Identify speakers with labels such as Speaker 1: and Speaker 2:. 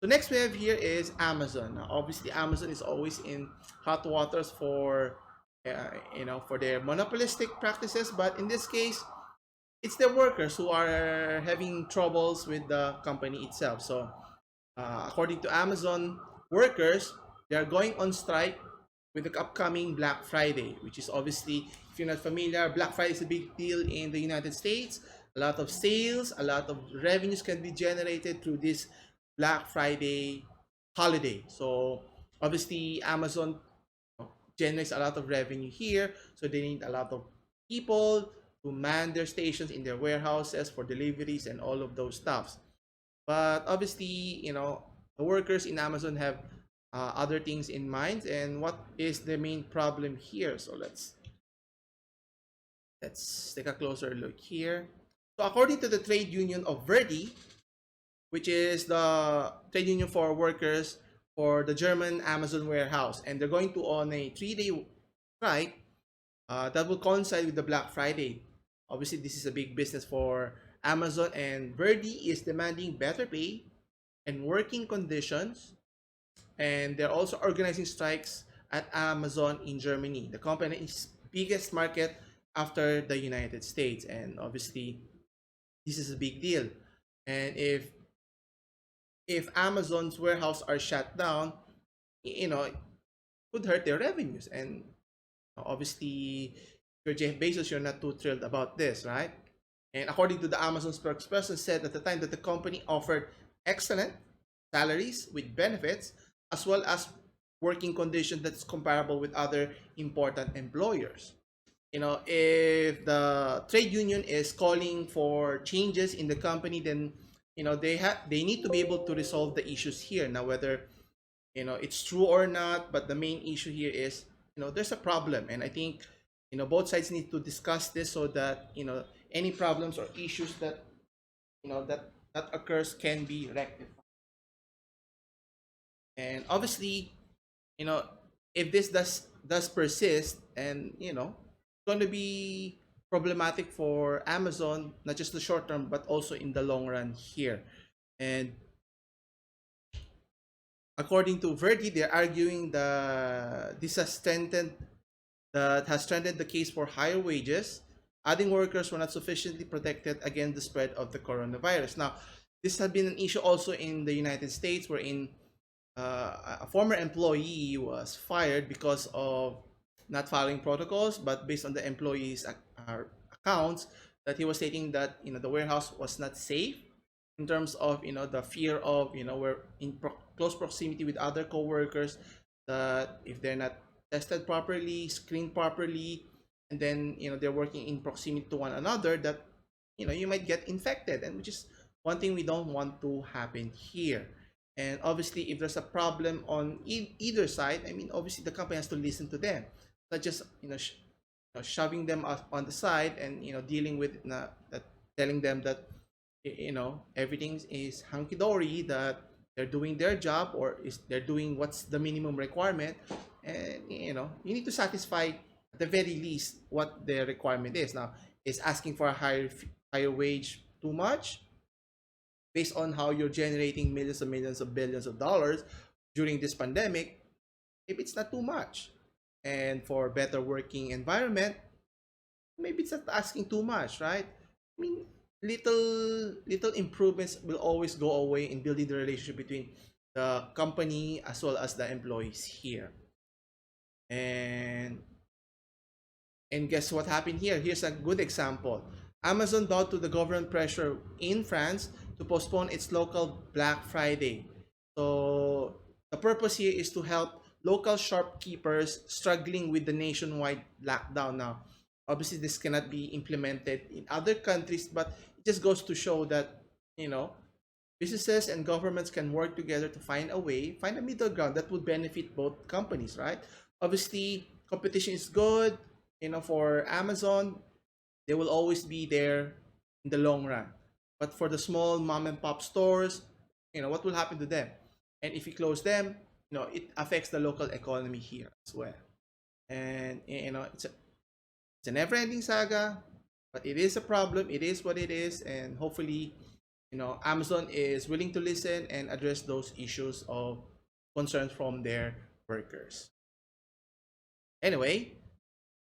Speaker 1: So next we have here is Amazon. Now, obviously, Amazon is always in hot waters for for their monopolistic practices, but in this case, it's the workers who are having troubles with the company itself. So, according to Amazon workers, they are going on strike with the upcoming Black Friday, which is obviously, if you're not familiar, Black Friday is a big deal in the United States. A lot of sales, a lot of revenues can be generated through this Black Friday holiday. So, obviously, Amazon generates a lot of revenue here, so they need a lot of people to man their stations in their warehouses for deliveries and all of those stuffs. But obviously, the workers in Amazon have other things in mind. And what is the main problem here? So let's take a closer look here. So according to the trade union of Verdi, which is the trade union for workers for the German Amazon warehouse, and they're going to on a 3-day strike that will coincide with the Black Friday. Obviously, this is a big business for Amazon, and Verdi is demanding better pay and working conditions. And they're also organizing strikes at Amazon in Germany, the company's biggest market after the United States. And obviously, this is a big deal. And if Amazon's warehouse are shut down, it could hurt their revenues. And obviously, if you're Jeff Bezos, you're not too thrilled about this, right? And according to the Amazon spokesperson, said at the time that the company offered excellent salaries with benefits, as well as working conditions that's comparable with other important employers. If the trade union is calling for changes in the company, then they need to be able to resolve the issues here. Now, whether it's true or not, but the main issue here is there's a problem, and I think both sides need to discuss this so that any problems or issues that that occurs can be rectified. And obviously, you know if this does persist, and it's going to be problematic for Amazon, not just the short term but also in the long run here. And according to Verdi, they're arguing that has strengthened the case for higher wages, adding workers were not sufficiently protected against the spread of the coronavirus. Now, this has been an issue also in the United States, wherein a former employee was fired because of not following protocols, but based on the employee's accounts, that he was stating that the warehouse was not safe in terms of the fear of we're in close proximity with other coworkers, that if they're not tested properly, screened properly, and then they're working in proximity to one another, that you might get infected, and which is one thing we don't want to happen here. And obviously, if there's a problem on either side, I mean, obviously the company has to listen to them, not just shoving them up on the side and dealing with telling them that everything is hunky dory, that they're doing their job, or is they're doing what's the minimum requirement. And you need to satisfy at the very least what the requirement is. Now, is asking for a higher wage too much based on how you're generating millions of billions of dollars during this pandemic? Maybe it's not too much. And for better working environment, maybe it's not asking too much, right? I mean, little improvements will always go away in building the relationship between the company as well as the employees here. And guess what happened here? Here's a good example. Amazon bowed to the government pressure in France to postpone its local Black Friday. So the purpose here is to help local shopkeepers struggling with the nationwide lockdown. Now, obviously, this cannot be implemented in other countries, but it just goes to show that you know businesses and governments can work together to find a way, find a middle ground that would benefit both companies, right? Obviously, competition is good. For Amazon, they will always be there in the long run. But for the small mom and pop stores, what will happen to them? And if you close them, it affects the local economy here as well. And it's a never-ending saga, but it is a problem. It is what it is, and hopefully, Amazon is willing to listen and address those issues of concerns from their workers. Anyway,